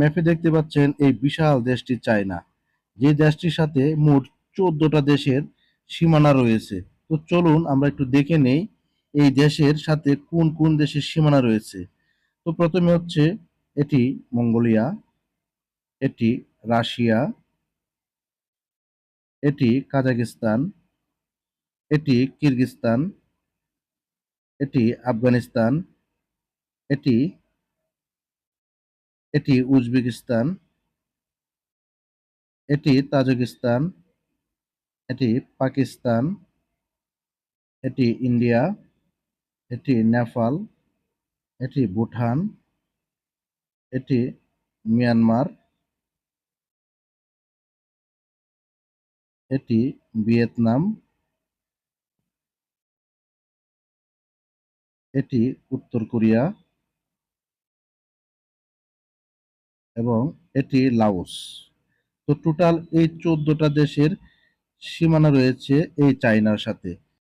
ম্যাপে দেখতে পাচ্ছেন এই বিশাল দেশটি চায়না, যে দেশটির সাথে মোট 14টা দেশের সীমানা রয়েছে। তো চলুন আমরা একটু দেখে নেই এই দেশের সাথে কোন কোন দেশের সীমানা রয়েছে। তো প্রথমে হচ্ছে এটি মঙ্গোলিয়া, এটি রাশিয়া, এটি কাজাকিস্তান, এটি কিরগিজস্তান, এটি আফগানিস্তান, এটি এটি উজবেকিস্তান, এটি তাজিকিস্তান, এটি পাকিস্তান, এটি ইন্ডিয়া, এটি নেপাল, এটি ভুটান, এটি মিয়ানমার, এটি ভিয়েতনাম, এটি উত্তর কোরিয়া এবং এটি লাওস। তো টোটাল এই 14টা দেশের সীমানা রয়েছে এই চায়নার সাথে।